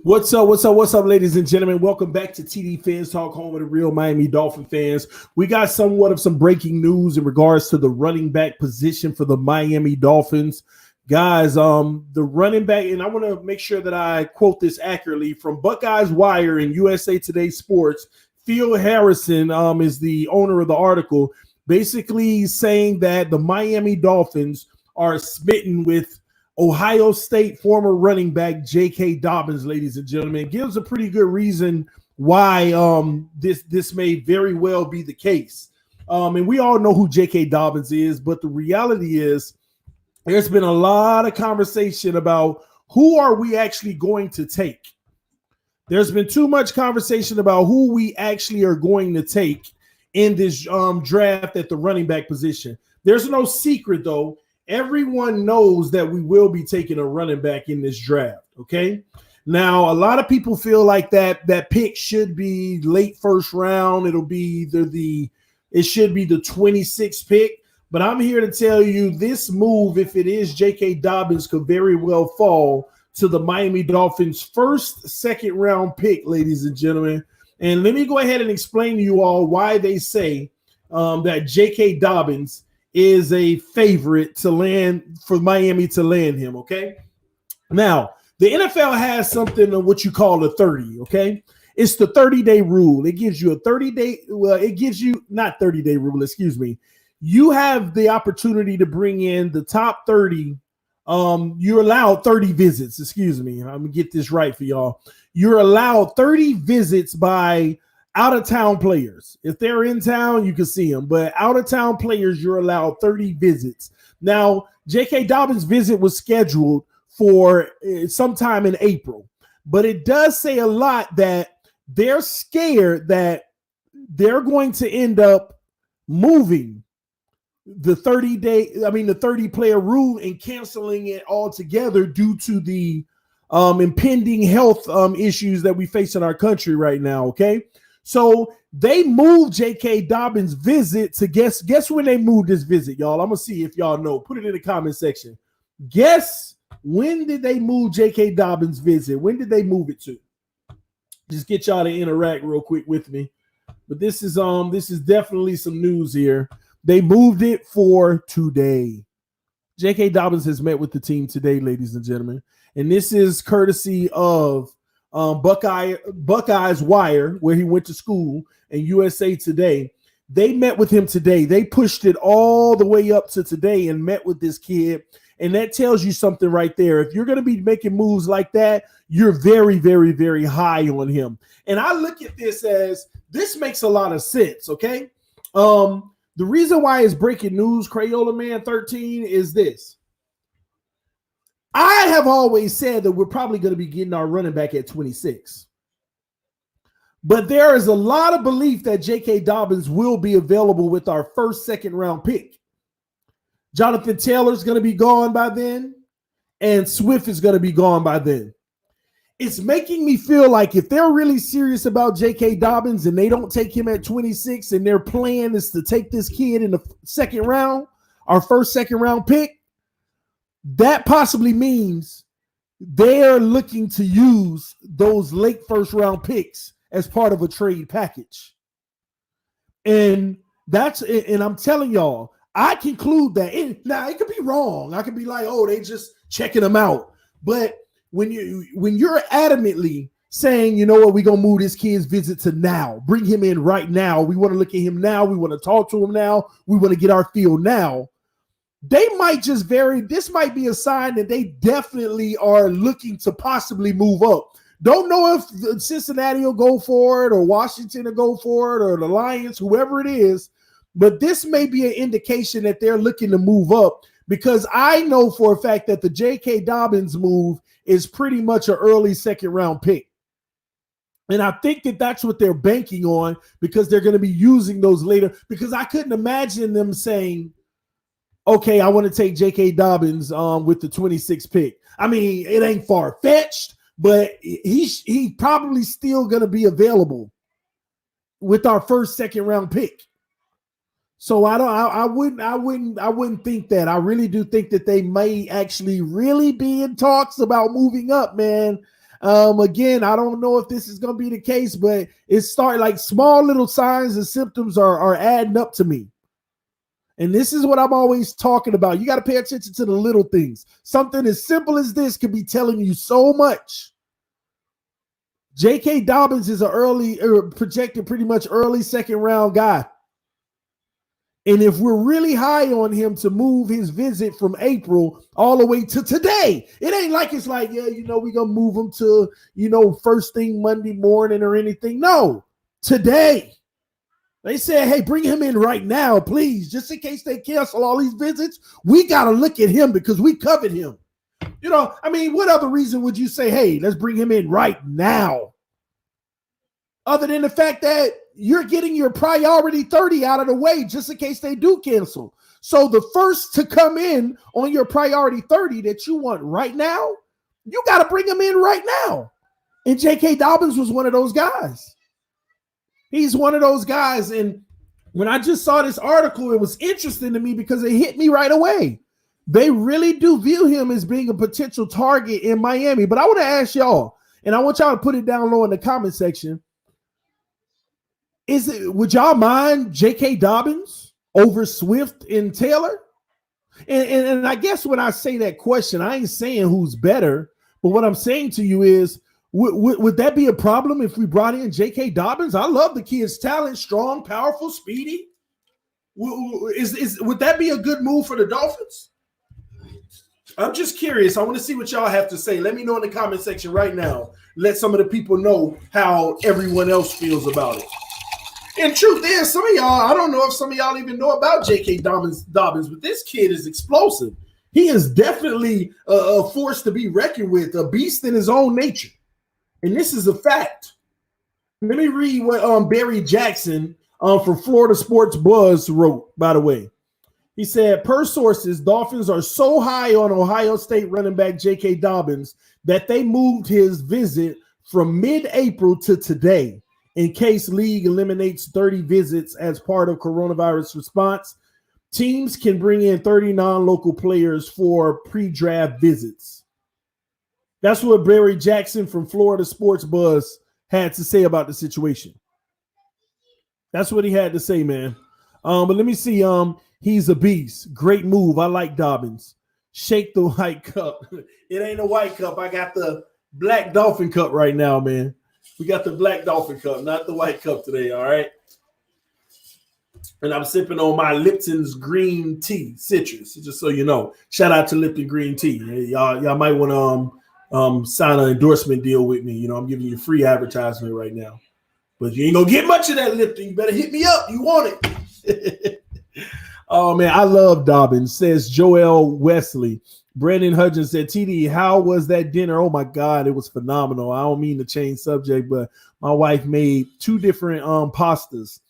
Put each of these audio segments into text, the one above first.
What's up? What's up? What's up, ladies and gentlemen? Welcome back to TD Fans Talk, home of the real Miami Dolphin fans. We got somewhat of some breaking news in regards to the running back position for the Miami Dolphins. Guys, the running back, and I want to make sure that I quote this accurately from Buckeyes Wire and USA Today Sports. Phil Harrison is the owner of the article, basically saying that the Miami Dolphins are smitten with Ohio State former running back J.K. Dobbins, ladies and gentlemen. Gives a pretty good reason why this may very well be the case. And we all know who J.K. Dobbins is, but the reality is there's been a lot of conversation about who are we actually going to take. There's been too much conversation about who we actually are going to take in this draft at the running back position. There's no secret, though. Everyone knows that we will be taking a running back in this draft, okay? Now, a lot of people feel like that pick should be late first round. It should be the 26th pick. But I'm here to tell you this move, if it is J.K. Dobbins, could very well fall to the Miami Dolphins' first second round pick, ladies and gentlemen. And let me go ahead and explain to you all why they say that J.K. Dobbins is a favorite to land for Miami to land him, okay? Now, the NFL has something of what you call a 30, okay? It's the 30-day rule. It gives you a 30-day, not 30-day rule, excuse me. You have the opportunity to bring in the top 30. You're allowed 30 visits, excuse me. I'm going to get this right for y'all. You're allowed 30 visits by out-of-town players. If they're in town, you can see them. But out-of-town players, you're allowed 30 visits. Now, J.K. Dobbins' visit was scheduled for sometime in April. But it does say a lot that they're scared that they're going to end up moving the 30-player rule and canceling it altogether due to the impending health issues that we face in our country right now, okay? So they moved J.K. Dobbins' visit to guess when they moved this visit, y'all. I'm going to see if y'all know. Put it in the comment section. Guess when did they move J.K. Dobbins' visit? When did they move it to? Just get y'all to interact real quick with me. But this is definitely some news here. They moved it for today. J.K. Dobbins has met with the team today, ladies and gentlemen. And this is courtesy of Buckeyes Wire, where he went to school, and USA Today. They met with him today. They pushed it all the way up to today and met with this kid. And that tells you something right there. If you're going to be making moves like that, you're very, very, very high on him. And I look at this as this makes a lot of sense, okay? The reason why it's breaking news, Crayola Man 13, is this. I have always said that we're probably going to be getting our running back at 26. But there is a lot of belief that J.K. Dobbins will be available with our first, second round pick. Jonathan Taylor's going to be gone by then, and Swift is going to be gone by then. It's making me feel like if they're really serious about J.K. Dobbins and they don't take him at 26 and their plan is to take this kid in the second round, our first, second round pick, that possibly means they're looking to use those late first round picks as part of a trade package. And I'm telling y'all, I conclude that. Now, it could be wrong. I could be like, oh, they just checking them out. But when you're adamantly saying, you know what, we're going to move this kid's visit to now, bring him in right now. We want to look at him now. We want to talk to him now. We want to get our feel now. They might just vary. This might be a sign that they definitely are looking to possibly move up. Don't know if Cincinnati will go for it or Washington will go for it or the Lions, whoever it is. But this may be an indication that they're looking to move up, because I know for a fact that the J.K. Dobbins move is pretty much an early second round pick. And I think that that's what they're banking on, because they're going to be using those later. Because I couldn't imagine them saying, okay, I want to take J.K. Dobbins with the 26th pick. I mean, it ain't far-fetched, but he's probably still going to be available with our first, second round pick. So I wouldn't think that. I really do think that they may actually really be in talks about moving up, man. Again, I don't know if this is going to be the case, but it's starting like small little signs and symptoms are adding up to me. And this is what I'm always talking about. You got to pay attention to the little things. Something as simple as this could be telling you so much. J.K. Dobbins is projected pretty much early second round guy. And if we're really high on him to move his visit from April all the way to today, it ain't like it's like, yeah, we're going to move him to, first thing Monday morning or anything. No, today. They said, hey, bring him in right now, please. Just in case they cancel all these visits, we got to look at him because we covered him. What other reason would you say, hey, let's bring him in right now? Other than the fact that you're getting your priority 30 out of the way just in case they do cancel. So the first to come in on your priority 30 that you want right now, you got to bring him in right now. And J.K. Dobbins was one of those guys. He's one of those guys. And when I just saw this article, it was interesting to me because it hit me right away. They really do view him as being a potential target in Miami. But I want to ask y'all, and I want y'all to put it down low in the comment section. Would y'all mind J.K. Dobbins over Swift and Taylor? And I guess when I say that question, I ain't saying who's better, but what I'm saying to you is, would that be a problem if we brought in J.K. Dobbins? I love the kid's talent, strong, powerful, speedy. Would that be a good move for the Dolphins? I'm just curious. I want to see what y'all have to say. Let me know in the comment section right now. Let some of the people know how everyone else feels about it. And truth is, some of y'all, I don't know if some of y'all even know about J.K. Dobbins, but this kid is explosive. He is definitely a force to be reckoned with, a beast in his own nature. And this is a fact. Let me read what Barry Jackson from Florida Sports Buzz wrote, by the way. He said, per sources, Dolphins are so high on Ohio State running back J.K. Dobbins that they moved his visit from mid-April to today in case league eliminates 30 visits as part of coronavirus response. Teams can bring in 30 non-local players for pre-draft visits. That's what Barry Jackson from Florida Sports Buzz had to say about the situation. That's what he had to say, man. But let me see. He's a beast. Great move. I like Dobbins. Shake the white cup. It ain't a white cup. I got the black dolphin cup right now, man. We got the black dolphin cup, not the white cup today, all right? And I'm sipping on my Lipton's green tea, citrus, just so you know. Shout out to Lipton Green Tea. Hey, y'all might want to sign an endorsement deal with me. I'm giving you free advertisement right now. But you ain't going to get much of that Lipton. You better hit me up. You want it. Oh, man, I love Dobbins, says Joel Wesley. Brandon Hudgens said, TD, how was that dinner? Oh, my God, it was phenomenal. I don't mean to change subject, but my wife made 2 different pastas.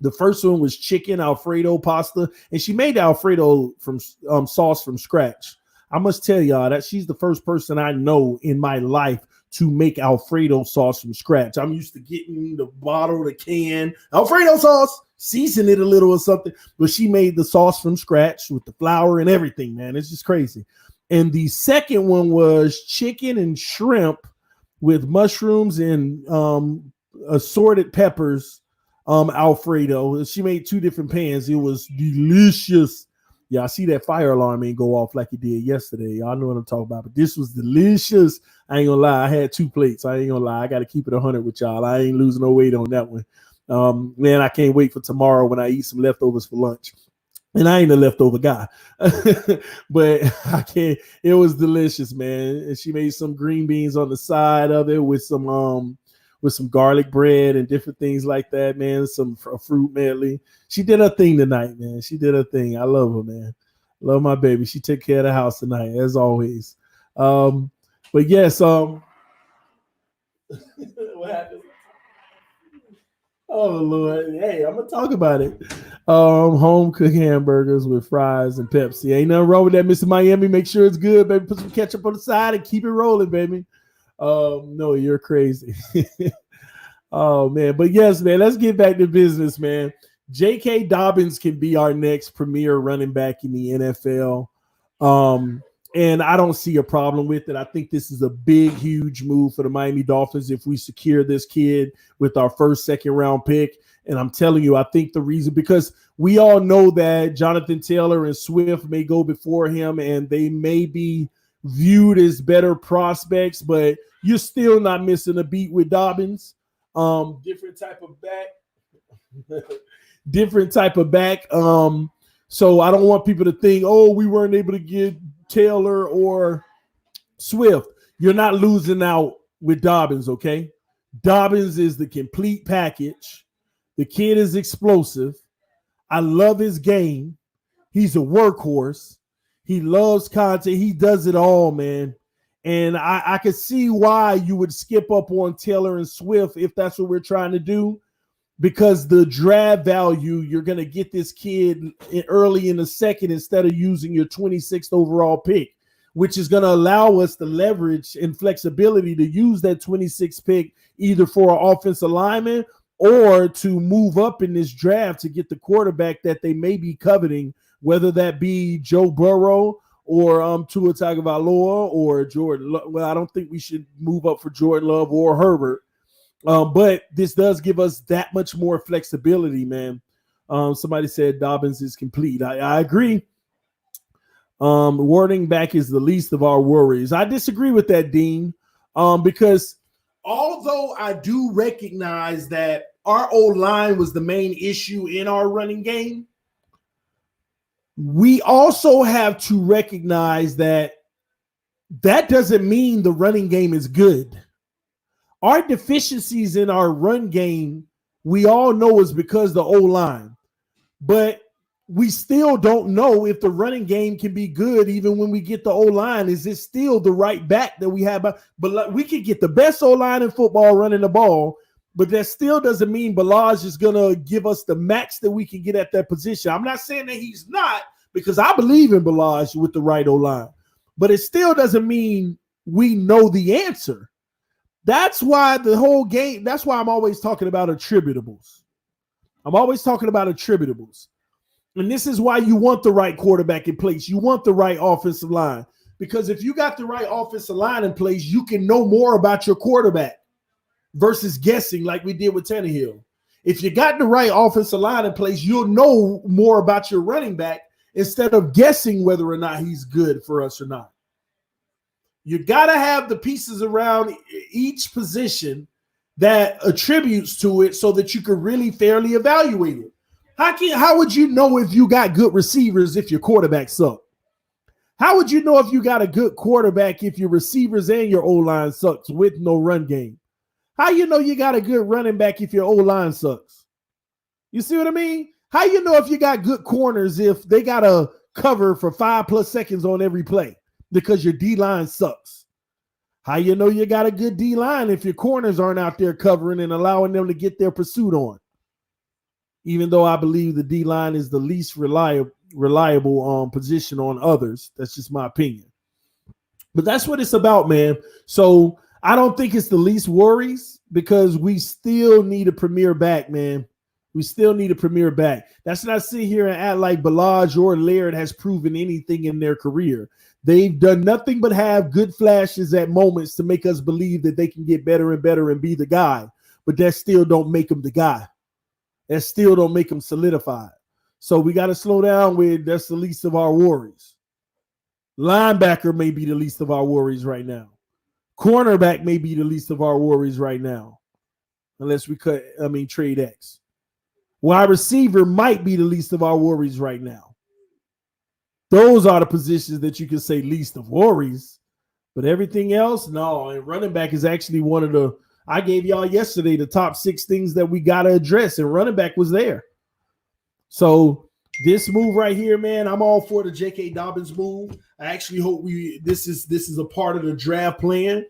The first one was chicken Alfredo pasta, and she made the Alfredo from sauce from scratch. I must tell y'all that she's the first person I know in my life to make Alfredo sauce from scratch. I'm used to getting the bottle, the can, Alfredo sauce, season it a little or something, but she made the sauce from scratch with the flour and everything, man. It's just crazy. And the second one was chicken and shrimp with mushrooms and assorted peppers. Alfredo. She made 2 different pans. It was delicious. Yeah, I see that fire alarm ain't go off like it did yesterday. Y'all know what I'm talking about. But this was delicious. I ain't gonna lie. I had 2 plates. I ain't gonna lie. I got to keep it 100 with y'all. I ain't losing no weight on that one. Man, I can't wait for tomorrow when I eat some leftovers for lunch. And I ain't a leftover guy, but I can't. It was delicious, man. And she made some green beans on the side of it with some garlic bread and different things like that, man. Some fruit medley. She did her thing tonight, man. She did her thing. I love her, man. Love my baby. She took care of the house tonight, as always. But yes, what happened? Oh Lord, hey, I'm gonna talk about it. Home cooked hamburgers with fries and Pepsi. Ain't nothing wrong with that, Mr. Miami. Make sure it's good, baby. Put some ketchup on the side and keep it rolling, baby. No, you're crazy. Oh man, but yes, man, let's get back to business, man. J.K. Dobbins can be our next premier running back in the NFL. And I don't see a problem with it. I think this is a big, huge move for the Miami Dolphins if we secure this kid with our first, second round pick. And I'm telling you, I think the reason, because we all know that Jonathan Taylor and Swift may go before him and they may be viewed as better prospects, but you're still not missing a beat with Dobbins. Different type of back. Different type of back. So I don't want people to think, oh, we weren't able to get Taylor or Swift. You're not losing out with Dobbins, okay? Dobbins is the complete package. The kid is explosive. I love his game. He's a workhorse. He loves content. He does it all, man. And I could see why you would skip up on Taylor and Swift if that's what we're trying to do, because the draft value, you're going to get this kid early in the second instead of using your 26th overall pick, which is going to allow us the leverage and flexibility to use that 26th pick either for an offensive lineman or to move up in this draft to get the quarterback that they may be coveting, whether that be Joe Burrow or Tua Tagovailoa or Jordan. Well, I don't think we should move up for Jordan Love or Herbert. But this does give us that much more flexibility, man. Somebody said Dobbins is complete. I agree. Running back is the least of our worries. I disagree with that, Dean, because although I do recognize that our O-line was the main issue in our running game, we also have to recognize that doesn't mean the running game is good. Our deficiencies in our run game, we all know is because the O-line. But we still don't know if the running game can be good even when we get the O-line. Is it still the right back that we have? But we could get the best O-line in football running the ball, but that still doesn't mean Balaj is going to give us the max that we can get at that position. I'm not saying that he's not, because I believe in Balaj with the right O-line. But it still doesn't mean we know the answer. That's why the whole game, that's why I'm always talking about attributables. And this is why you want the right quarterback in place. You want the right offensive line. Because if you got the right offensive line in place, you can know more about your quarterback versus guessing like we did with Tannehill. If you got the right offensive line in place, you'll know more about your running back instead of guessing whether or not he's good for us or not. You got to have the pieces around each position that attributes to it so that you can really fairly evaluate it. How would you know if you got good receivers if your quarterback sucks? How would you know if you got a good quarterback if your receivers and your O-line sucks with no run game? How you know you got a good running back if your O-line sucks? You see what I mean? How you know if you got good corners if they got to cover for 5+ seconds on every play because your D-line sucks? How you know you got a good D-line if your corners aren't out there covering and allowing them to get their pursuit on? Even though I believe the D-line is the least reliable position on others. That's just my opinion. But that's what it's about, man. So I don't think it's the least worries because we still need a premier back, man. We still need a premier back. That's not sit here and act like Balaj or Laird has proven anything in their career. They've done nothing but have good flashes at moments to make us believe that they can get better and better and be the guy. But that still don't make them the guy. That still don't make them solidified. So we got to slow down with that's the least of our worries. Linebacker may be the least of our worries right now. Cornerback may be the least of our worries right now. Unless we trade X. Wide receiver might be the least of our worries right now. Those are the positions that you can say least of worries. But everything else, no. And running back is actually one of the, I gave y'all yesterday the top 6 things that we got to address, and running back was there. So this move right here, man, I'm all for the J.K. Dobbins move. I actually hope this is a part of the draft plan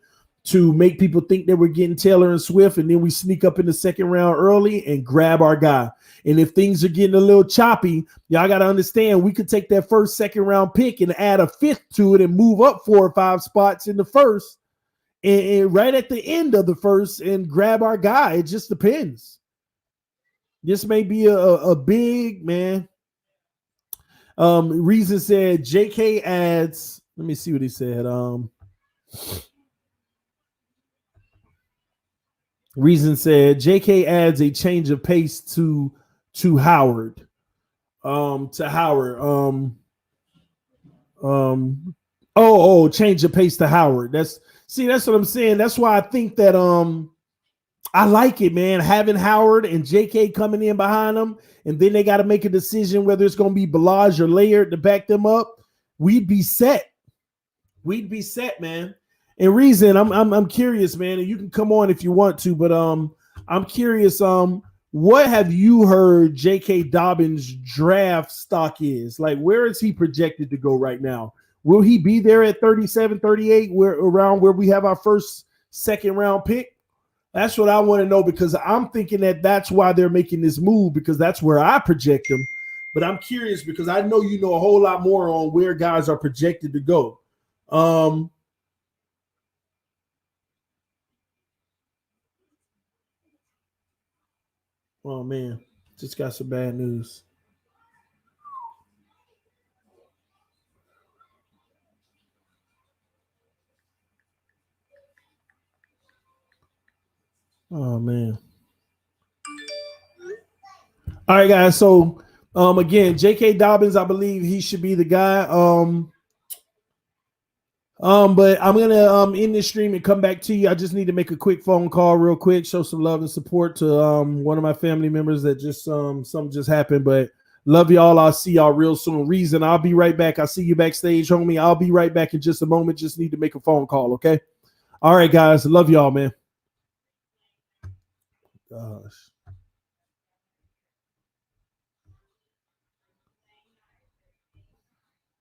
to make people think that we're getting Taylor and Swift, and then we sneak up in the second round early and grab our guy. And if things are getting a little choppy, y'all got to understand we could take that first, second round pick and add a 5th to it and move up 4 or 5 spots in the first and right at the end of the first and grab our guy. It just depends. This may be a big, man. Reason said JK adds Let me see what he said. Reason said JK adds a change of pace to Howard. To Howard. Change of pace to Howard. That's what I'm saying. That's why I think that I like it, man. Having Howard and JK coming in behind them, and then they got to make a decision whether it's going to be Balaj or Laird to back them up. We'd be set. We'd be set, man. And Reason, I'm curious, man. And you can come on if you want to, but I'm curious. What have you heard J.K. Dobbins' draft stock is? Like, where is he projected to go right now? Will he be there at 37, 38, around where we have our first, second round pick? That's what I want to know, because I'm thinking that that's why they're making this move, because that's where I project them. But I'm curious because I know you know a whole lot more on where guys are projected to go. Oh, man. Just got some bad news. Oh, man. All right, guys. So, again, J.K. Dobbins, I believe he should be the guy. But I'm gonna end this stream and come back to you. I just need to make a quick phone call real quick, show some love and support to one of my family members that just something just happened. But love y'all. I'll see y'all real soon. Reason, I'll be right back. I see you backstage, homie. I'll be right back in just a moment. Just need to make a phone call, okay? All right, guys. Love y'all, man. Gosh.